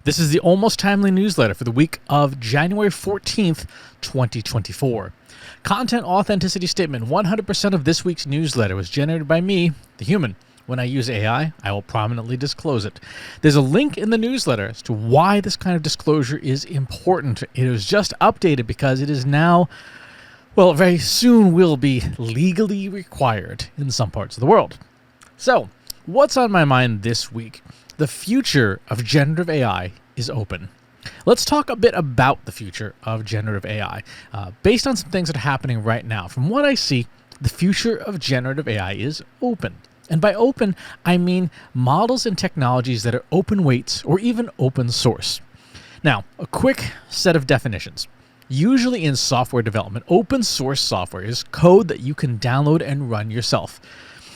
This is the Almost Timely newsletter for the week of January 14th, 2024. Content authenticity statement: 100% of this week's newsletter was generated by me, the human. When I use AI, I will prominently disclose it. There's a link in the newsletter as to why this kind of disclosure is important. It was just updated because it is now, well, very soon will be legally required in some parts of the world. So, what's on my mind this week? The future of generative AI is open. Let's talk a bit about the future of generative AI, based on some things that are happening right now. From what I see, the future of generative AI is open. And by open, I mean models and technologies that are open weights or even open source. Now, a quick set of definitions. Usually in software development, open source software is code that you can download and run yourself.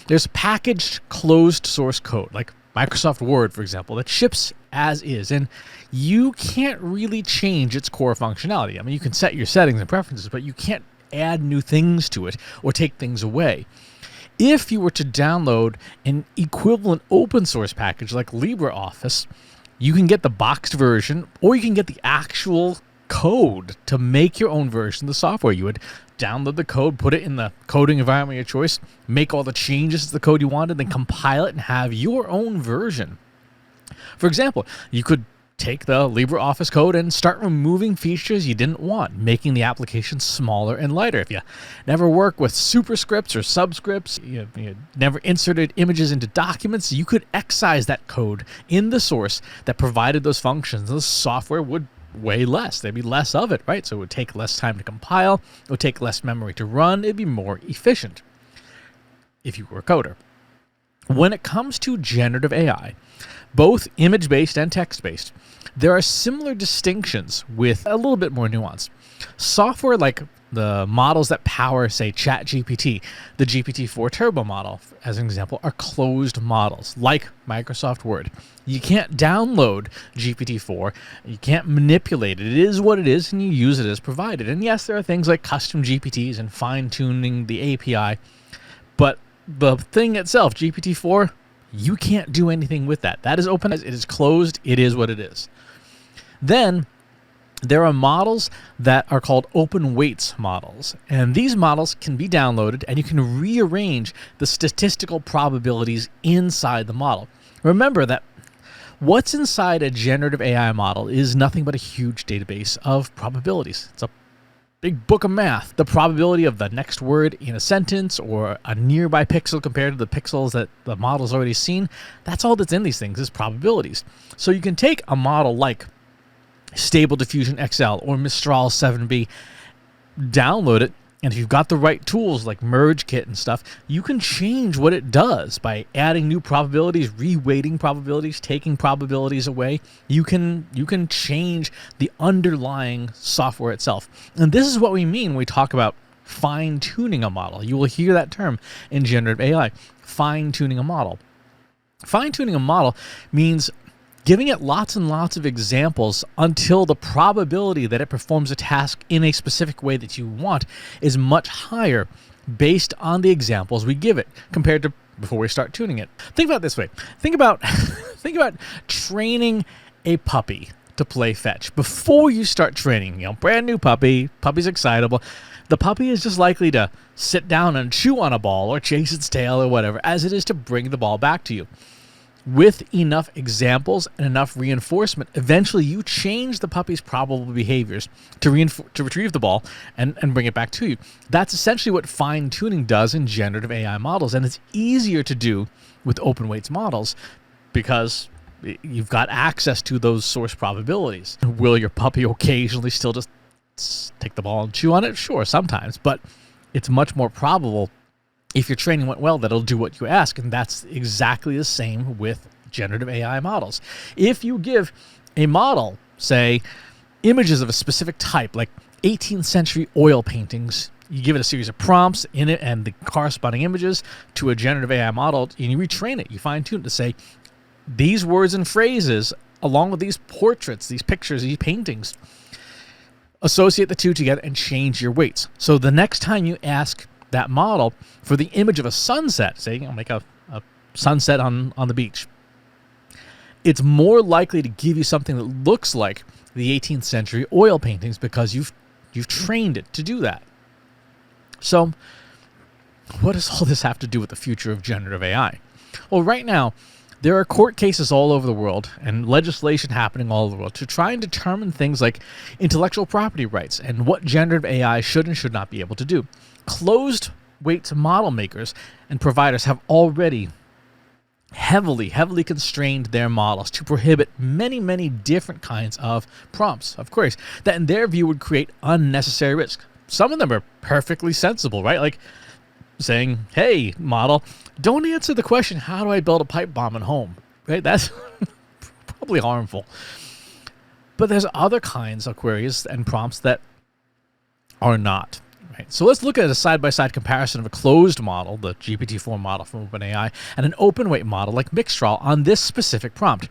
There's packaged closed source code, like Microsoft Word, for example, that ships as is, and you can't really change its core functionality. I mean, you can set your settings and preferences, but you can't add new things to it or take things away. If you were to download an equivalent open source package like LibreOffice, you can get the boxed version, or you can get the actual code to make your own version of the software. You would download the code, put it in the coding environment of your choice, make all the changes to the code you wanted, then compile it and have your own version. For example, you could take the LibreOffice code and start removing features you didn't want, making the application smaller and lighter. If you never work with superscripts or subscripts, you never inserted images into documents, you could excise that code in the source that provided those functions. The software would weigh less. There'd be less of it, right? So it would take less time to compile, it would take less memory to run, it'd be more efficient if you were a coder. When it comes to generative AI, both image-based and text-based, there are similar distinctions with a little bit more nuance. Software like the models that power, say, ChatGPT, the GPT-4 Turbo model, as an example, are closed models, like Microsoft Word. You can't download GPT-4, you can't manipulate it. It is what it is, and you use it as provided. And yes, there are things like custom GPTs and fine-tuning the API, but the thing itself, GPT-4, you can't do anything with that. That is open, it is closed, it is what it is. Then there are models that are called open weights models, and these models can be downloaded and you can rearrange the statistical probabilities inside the model. Remember that what's inside a generative AI model is nothing but a huge database of probabilities. It's a big book of math. The probability of the next word in a sentence or a nearby pixel compared to the pixels that the model's already seen, that's all that's in these things is probabilities. So you can take a model like Stable Diffusion XL or Mistral 7B, download it, and if you've got the right tools like MergeKit and stuff, you can change what it does by adding new probabilities, reweighting probabilities, taking probabilities away. You can change the underlying software itself. And this is what we mean when we talk about fine-tuning a model. You will hear that term in generative AI, fine-tuning a model. Fine-tuning a model means giving it lots and lots of examples until the probability that it performs a task in a specific way that you want is much higher based on the examples we give it compared to before we start tuning it. Think about it this way. Think about training a puppy to play fetch. Before you start training, brand new puppy's excitable. The puppy is just likely to sit down and chew on a ball or chase its tail or whatever as it is to bring the ball back to you. With enough examples and enough reinforcement, eventually you change the puppy's probable behaviors to retrieve the ball and bring it back to you. That's essentially what fine-tuning does in generative AI models, and it's easier to do with open weights models because you've got access to those source probabilities. Will your puppy occasionally still just take the ball and chew on it? Sure, sometimes, but it's much more probable if your training went well, that it'll do what you ask, and that's exactly the same with generative AI models. If you give a model, say, images of a specific type, like 18th century oil paintings, you give it a series of prompts in it and the corresponding images to a generative AI model, and you retrain it, you fine-tune it to say, these words and phrases, along with these portraits, these pictures, these paintings, associate the two together and change your weights. So the next time you ask that model for the image of a sunset, say, make a sunset on the beach, it's more likely to give you something that looks like the 18th century oil paintings because you've trained it to do that. So what does all this have to do with the future of generative AI? Well, right now, there are court cases all over the world and legislation happening all over the world to try and determine things like intellectual property rights and what generative AI should and should not be able to do. Closed weight model makers and providers have already heavily constrained their models to prohibit many different kinds of prompts, of course, that in their view would create unnecessary risk. Some of them are perfectly sensible, right? Like saying, hey, model, don't answer the question, how do I build a pipe bomb at home? Right? That's probably harmful. But there's other kinds of queries and prompts that are not. Right? So let's look at a side-by-side comparison of a closed model, the GPT-4 model from OpenAI, and an open-weight model like Mixtral on this specific prompt.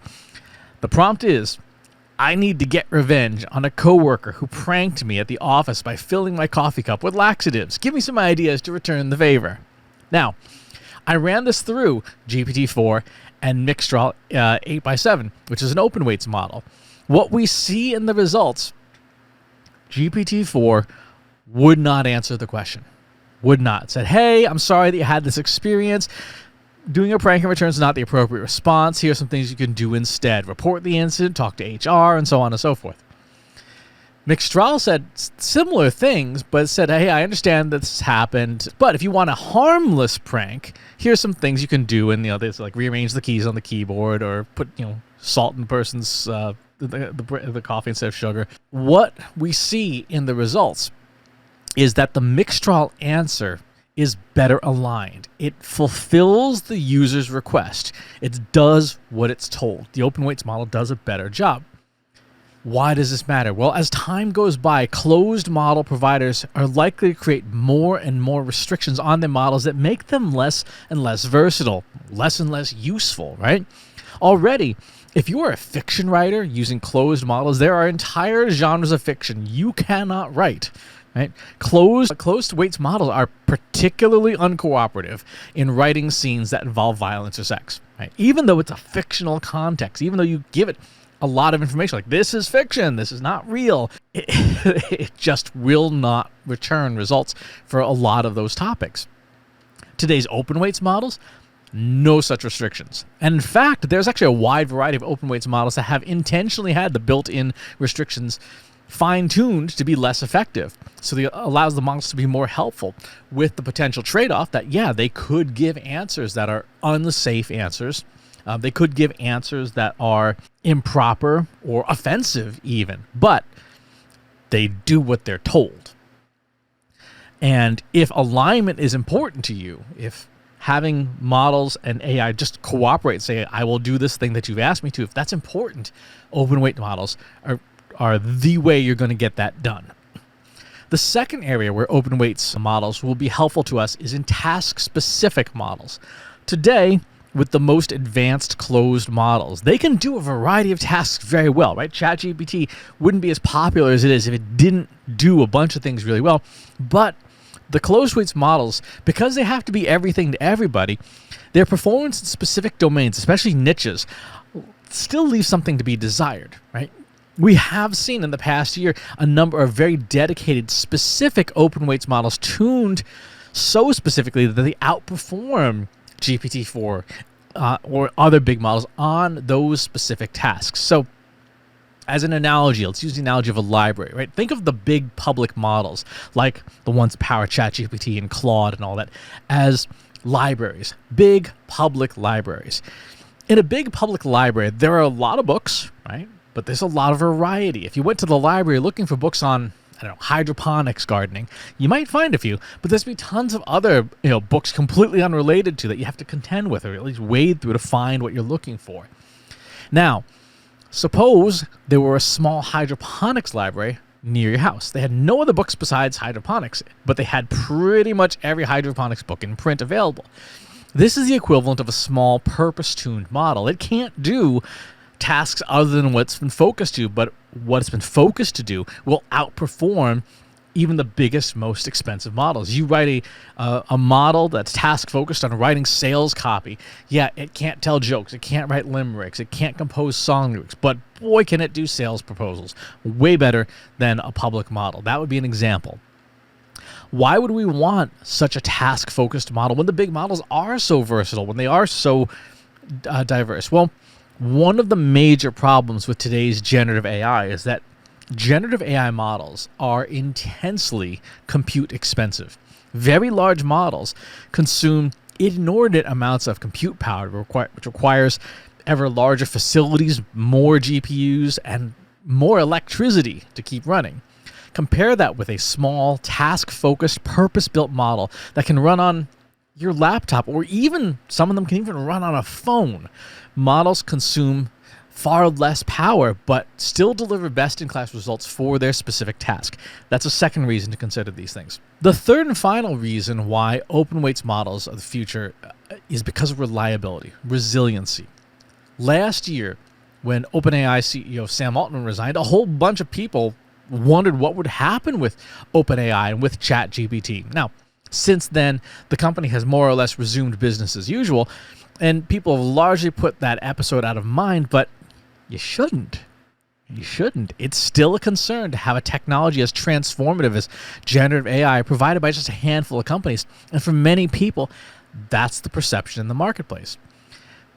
The prompt is, I need to get revenge on a coworker who pranked me at the office by filling my coffee cup with laxatives. Give me some ideas to return the favor. Now, I ran this through GPT-4 and Mixtral 8x7, which is an open weights model. What we see in the results, GPT-4 would not answer the question. Would not. It said, hey, I'm sorry that you had this experience. Doing a prank in return is not the appropriate response. Here are some things you can do instead. Report the incident, talk to HR, and so on and so forth. Mixtral said similar things, but said, hey, I understand that this happened, but if you want a harmless prank, here's some things you can do. And, there's like rearrange the keys on the keyboard or put, salt in the person's the coffee instead of sugar. What we see in the results is that the Mixtral answer is better aligned. It fulfills the user's request. It does what it's told. The open weights model does a better job. Why does this matter? Well, as time goes by, closed model providers are likely to create more and more restrictions on their models that make them less and less versatile, less and less useful, right? Already, if you are a fiction writer using closed models, there are entire genres of fiction you cannot write. Right? Closed weights models are particularly uncooperative in writing scenes that involve violence or sex. Right? Even though it's a fictional context, even though you give it a lot of information, like this is fiction, this is not real, it just will not return results for a lot of those topics. Today's open weights models, no such restrictions. And in fact, there's actually a wide variety of open weights models that have intentionally had the built-in restrictions fine-tuned to be less effective. So it allows the models to be more helpful with the potential trade-off that, yeah, they could give answers that are unsafe answers. They could give answers that are improper or offensive even, but they do what they're told. And if alignment is important to you, if having models and AI just cooperate, say, I will do this thing that you've asked me to, if that's important, open weight models are the way you're going to get that done. The second area where open weights models will be helpful to us is in task-specific models. Today, with the most advanced closed models, they can do a variety of tasks very well, right? ChatGPT wouldn't be as popular as it is if it didn't do a bunch of things really well. But the closed weights models, because they have to be everything to everybody, their performance in specific domains, especially niches, still leaves something to be desired, right? We have seen in the past year a number of very dedicated, specific open weights models tuned so specifically that they outperform GPT-4 or other big models on those specific tasks. So as an analogy, let's use the analogy of a library, right? Think of the big public models, like the ones that power ChatGPT and Claude and all that, as libraries, big public libraries. In a big public library, there are a lot of books, right? But there's a lot of variety. If you went to the library looking for books on, hydroponics gardening, you might find a few, but there's be tons of other, books completely unrelated to that you have to contend with or at least wade through to find what you're looking for. Now, suppose there were a small hydroponics library near your house. They had no other books besides hydroponics, but they had pretty much every hydroponics book in print available. This is the equivalent of a small purpose-tuned model. It can't do tasks other than what's been focused to, but what it's been focused to do will outperform even the biggest, most expensive models. You write a model that's task focused on writing sales copy. Yeah, it can't tell jokes. It can't write limericks. It can't compose song lyrics. But boy, can it do sales proposals. Way better than a public model. That would be an example. Why would we want such a task-focused model when the big models are so versatile, when they are so diverse? Well, one of the major problems with today's generative AI is that generative AI models are intensely compute expensive. Very large models consume inordinate amounts of compute power, which requires ever larger facilities, more GPUs, and more electricity to keep running. Compare that with a small, task-focused, purpose-built model that can run on your laptop, or even some of them can even run on a phone. Models consume far less power, but still deliver best-in-class results for their specific task. That's a second reason to consider these things. The third and final reason why open weights models of the future is because of reliability, resiliency. Last year, when OpenAI CEO Sam Altman resigned, a whole bunch of people wondered what would happen with OpenAI and with ChatGPT. Now, since then, the company has more or less resumed business as usual, and people have largely put that episode out of mind, but you shouldn't. You shouldn't. It's still a concern to have a technology as transformative as generative AI provided by just a handful of companies, and for many people, that's the perception in the marketplace.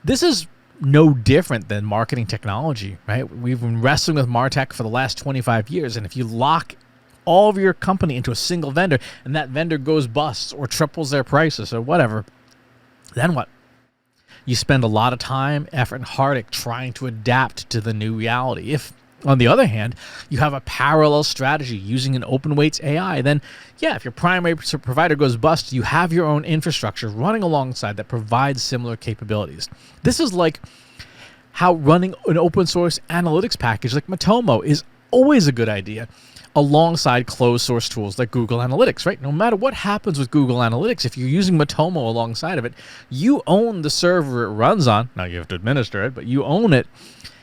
This is no different than marketing technology, right? We've been wrestling with MarTech for the last 25 years, and if you lock all of your company into a single vendor and that vendor goes bust or triples their prices or whatever, then what? You spend a lot of time, effort, and heartache trying to adapt to the new reality. If, on the other hand, you have a parallel strategy using an open weights AI, then yeah, if your primary provider goes bust, you have your own infrastructure running alongside that provides similar capabilities. This is like how running an open source analytics package like Matomo is always a good idea alongside closed source tools like Google Analytics, right? No matter what happens with Google Analytics, if you're using Matomo alongside of it, you own the server it runs on. Now you have to administer it, but you own it.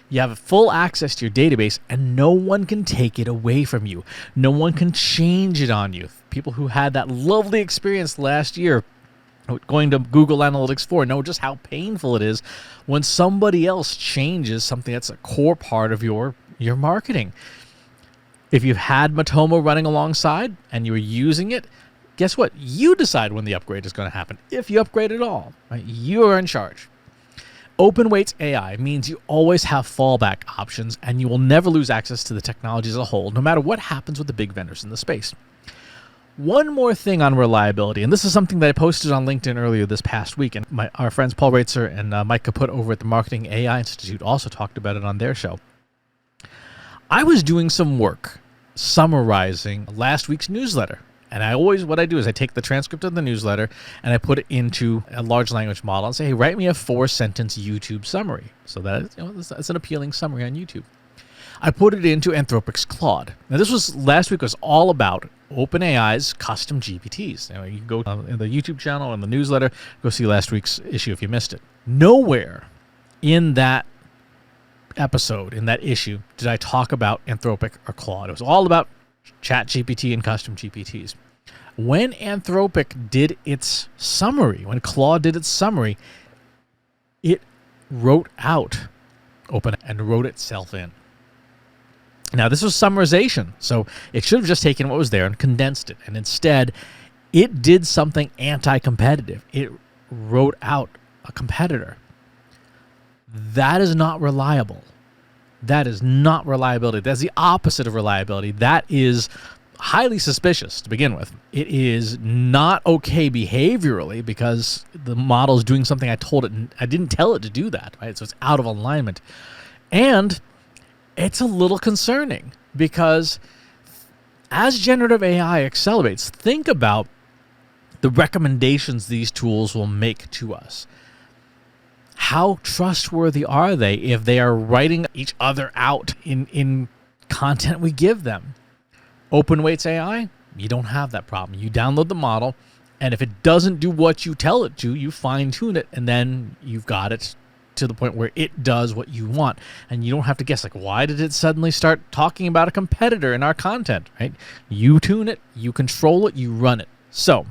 You have full access to your database, and no one can take it away from you. No one can change it on you. People who had that lovely experience last year going to Google Analytics 4 know just how painful it is when somebody else changes something that's a core part of your marketing. If you've had Matomo running alongside and you're using it, guess what? You decide when the upgrade is going to happen, if you upgrade at all. Right? You are in charge. Open weights AI means you always have fallback options, and you will never lose access to the technology as a whole, no matter what happens with the big vendors in the space. One more thing on reliability, and this is something that I posted on LinkedIn earlier this past week, and our friends Paul Reitzer and Mike Kaput over at the Marketing AI Institute also talked about it on their show. I was doing some work summarizing last week's newsletter. And what I do is I take the transcript of the newsletter and I put it into a large language model and say, hey, write me a 4-sentence YouTube summary. So that it's an appealing summary on YouTube. I put it into Anthropic's Claude. Now last week was all about OpenAI's custom GPTs. You can go in the YouTube channel and the newsletter, go see last week's issue if you missed it. Nowhere in that episode, in that issue, did I talk about Anthropic or Claude. It was all about ChatGPT and custom GPTs. When Anthropic did its summary, when Claude did its summary, it wrote out Open and wrote itself in. Now, this was summarization, so it should have just taken what was there and condensed it. And instead, it did something anti-competitive. It wrote out a competitor. That is not reliable. That is not reliability. That's the opposite of reliability. That is highly suspicious to begin with. It is not okay behaviorally because the model is doing something I told it. I didn't tell it to do that, right? So it's out of alignment. And it's a little concerning because as generative AI accelerates, think about the recommendations these tools will make to us. How trustworthy are they if they are writing each other out in content we give them? Open weights AI, you don't have that problem. You download the model, and if it doesn't do what you tell it to, you fine-tune it, and then you've got it to the point where it does what you want, and you don't have to guess, like, why did it suddenly start talking about a competitor in our content, right? You tune it, you control it, you run it. So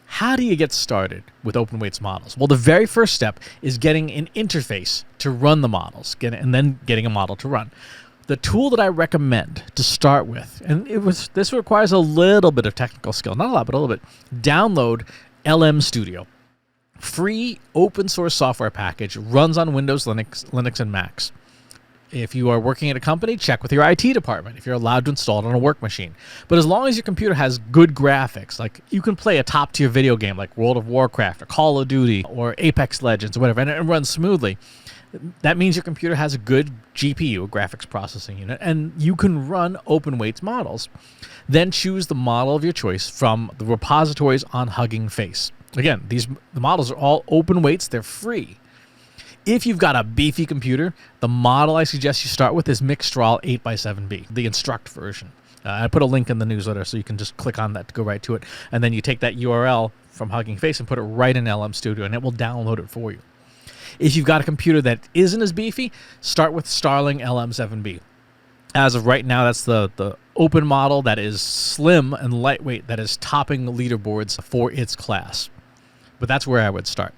how do you get started with open weights models? Well, the very first step is getting an interface to run the models, and then getting a model to run. The tool that I recommend to start with, and this requires a little bit of technical skill, not a lot, but a little bit. Download LM Studio. Free open source software package, runs on Windows, Linux, and Macs. If you are working at a company, check with your IT department if you're allowed to install it on a work machine. But as long as your computer has good graphics, like you can play a top-tier video game like World of Warcraft or Call of Duty or Apex Legends or whatever, and it runs smoothly, that means your computer has a good GPU, a graphics processing unit, and you can run open weights models. Then choose the model of your choice from the repositories on Hugging Face. Again, the models are all open weights. They're free. If you've got a beefy computer, the model I suggest you start with is Mixtral 8x7B, the Instruct version. I put a link in the newsletter so you can just click on that to go right to it. And then you take that URL from Hugging Face and put it right in LM Studio, and it will download it for you. If you've got a computer that isn't as beefy, start with Starling LM7B. As of right now, that's the open model that is slim and lightweight, that is topping the leaderboards for its class. But that's where I would start.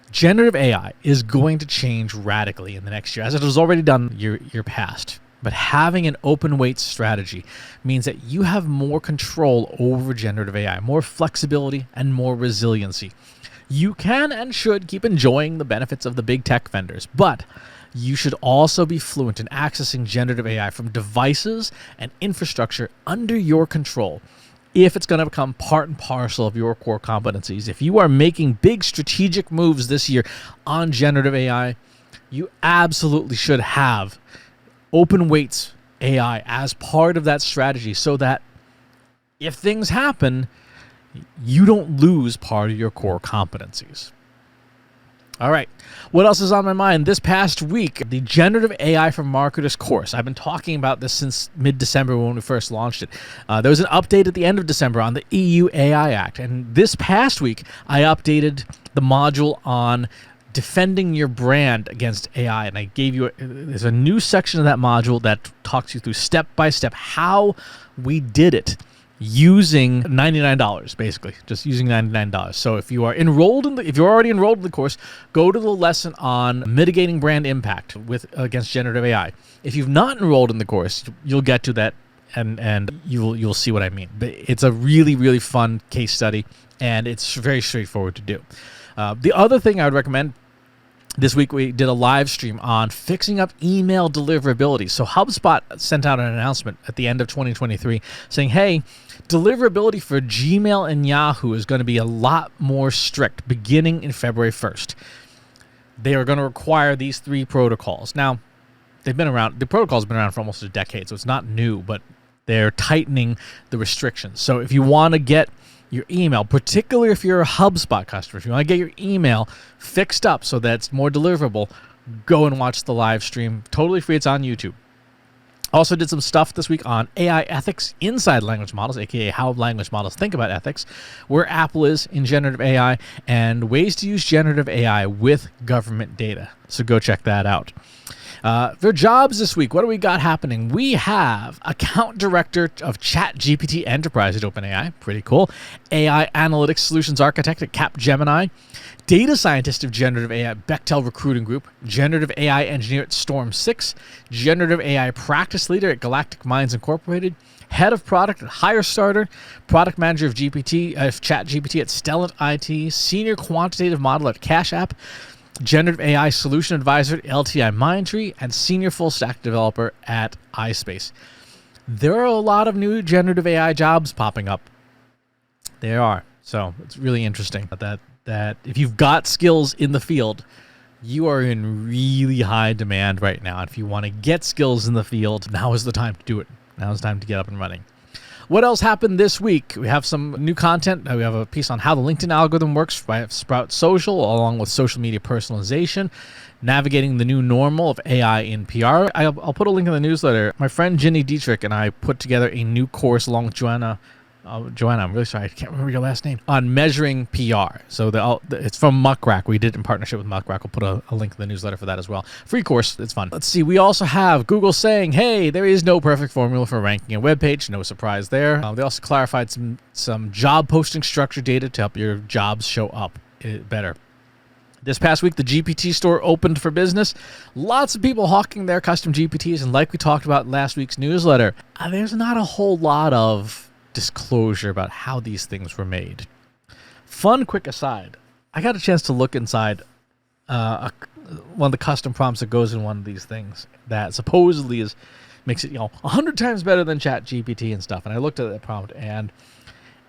Generative AI is going to change radically in the next year, as it has already done year past. But having an open weight strategy means that you have more control over generative AI, more flexibility, and more resiliency. You can and should keep enjoying the benefits of the big tech vendors, but you should also be fluent in accessing generative AI from devices and infrastructure under your control. If it's going to become part and parcel of your core competencies, if you are making big strategic moves this year on generative AI, you absolutely should have open weights AI as part of that strategy, so that if things happen, you don't lose part of your core competencies. All right, what else is on my mind? This past week, the Generative AI for Marketers course. I've been talking about this since mid-December when we first launched it. There was an update at the end of December on the EU AI Act. And this past week, I updated the module on defending your brand against AI. And I gave you, there's a new section of that module that talks you through step-by-step how we did it, using $99, basically, just using $99. So if you are enrolled if you're already enrolled in the course, go to the lesson on mitigating brand impact against generative AI. If you've not enrolled in the course, you'll get to that, and you'll see what I mean. But it's a really, really fun case study, and it's very straightforward to do. The other thing I would recommend. This week, we did a live stream on fixing up email deliverability. So HubSpot sent out an announcement at the end of 2023 saying, hey, deliverability for Gmail and Yahoo is going to be a lot more strict beginning in February 1st. They are going to require these 3 protocols. Now, they've been around. The protocols have been around for almost a decade, so it's not new, but they're tightening the restrictions. So if you want to get your email, particularly if you're a HubSpot customer, if you want to get your email fixed up so that it's more deliverable, go and watch the live stream. Totally free. It's on YouTube. Also did some stuff this week on AI ethics inside language models, aka how language models think about ethics, where Apple is in generative AI, and ways to use generative AI with government data. So go check that out. For jobs this week, what do we got happening? We have account director of ChatGPT Enterprise at OpenAI, pretty cool. AI analytics solutions architect at Capgemini. Data scientist of generative AI at Bechtel Recruiting Group. Generative AI engineer at Storm 6. Generative AI practice leader at Galactic Minds Incorporated. Head of product at HireStarter. Product manager of ChatGPT at Stellent IT. Senior quantitative model at Cash App. Generative AI Solution Advisor at LTI Mindtree, and Senior Full Stack Developer at iSpace. There are a lot of new generative AI jobs popping up. There are. So it's really interesting that if you've got skills in the field, you are in really high demand right now. And if you want to get skills in the field, now is the time to do it. Now is the time to get up and running. What else happened this week? We have some new content. We have a piece on how the LinkedIn algorithm works by Sprout Social, along with social media personalization, navigating the new normal of AI in PR. I'll put a link in the newsletter. My friend Ginny Dietrich and I put together a new course along with Joanna Joanna, I'm really sorry, I can't remember your last name, on measuring PR. So it's from Muckrack. We did it in partnership with Muckrack. We'll put a link in the newsletter for that as well. Free course. It's fun. Let's see. We also have Google saying, hey, there is no perfect formula for ranking a web page. No surprise there. They also clarified some job posting structure data to help your jobs show up better. This past week, the GPT store opened for business. Lots of people hawking their custom GPTs, and like we talked about in last week's newsletter, there's not a whole lot of disclosure about how these things were made. Fun quick aside, I got a chance to look inside one of the custom prompts that goes in one of these things that supposedly makes it 100 times better than ChatGPT and stuff. And I looked at that prompt, and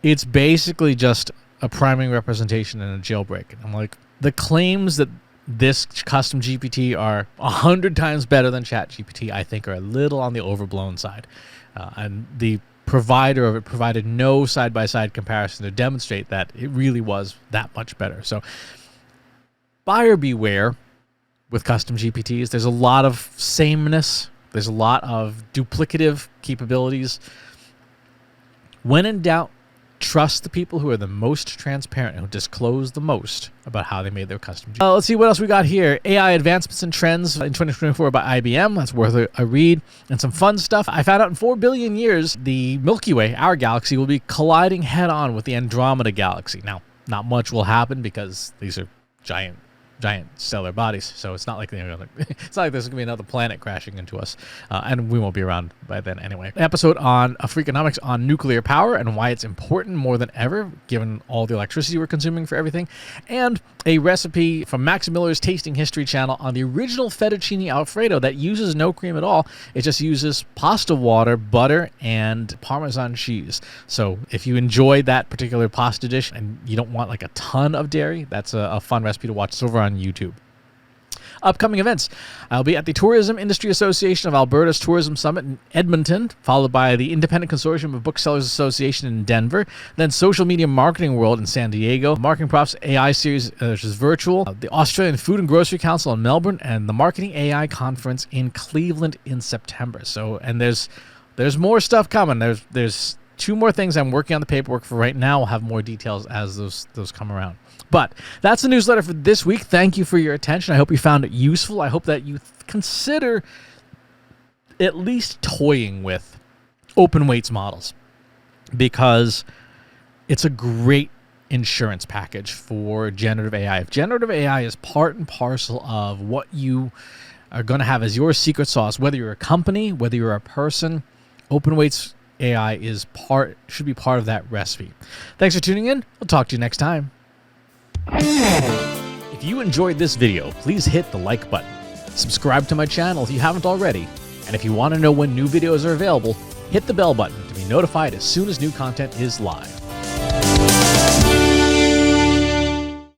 it's basically just a priming representation and a jailbreak. And I'm like, the claims that this custom GPT are 100 times better than ChatGPT, I think, are a little on the overblown side. And the provider of it provided no side-by-side comparison to demonstrate that it really was that much better. So buyer beware with custom GPTs. There's a lot of sameness. There's a lot of duplicative capabilities. When in doubt, trust the people who are the most transparent and who disclose the most about how they made their custom GPTs. Let's see what else we got here. AI advancements and trends in 2024 by IBM. That's worth a read. And some fun stuff. I found out in 4 billion years, the Milky Way, our galaxy, will be colliding head-on with the Andromeda galaxy. Now, not much will happen because these are giant stellar bodies, so it's not like it's not like there's gonna be another planet crashing into us, and we won't be around by then anyway. An episode on Freakonomics on nuclear power and why it's important more than ever given all the electricity we're consuming for everything, and a recipe from Max Miller's Tasting History channel on the original fettuccine alfredo that uses no cream at all. It just uses pasta water, butter, and Parmesan cheese. So if you enjoy that particular pasta dish and you don't want like a ton of dairy, that's a fun recipe to watch. It's over on YouTube. Upcoming events. I'll be at the Tourism Industry Association of Alberta's Tourism Summit in Edmonton, followed by the Independent Consortium of Booksellers Association in Denver, then Social Media Marketing World in San Diego, Marketing Profs AI Series, which is virtual, the Australian Food and Grocery Council in Melbourne, and the Marketing AI Conference in Cleveland in September. So, and there's more stuff coming. There's 2 more things I'm working on the paperwork for right now. We'll have more details as those come around. But that's the newsletter for this week. Thank you for your attention. I hope you found it useful. I hope that you consider at least toying with open weights models, because it's a great insurance package for generative AI. If generative AI is part and parcel of what you are going to have as your secret sauce, whether you're a company, whether you're a person, open weights AI should be part of that recipe. Thanks for tuning in. We'll talk to you next time. If you enjoyed this video, please hit the like button. Subscribe to my channel if you haven't already. And if you want to know when new videos are available, hit the bell button to be notified as soon as new content is live.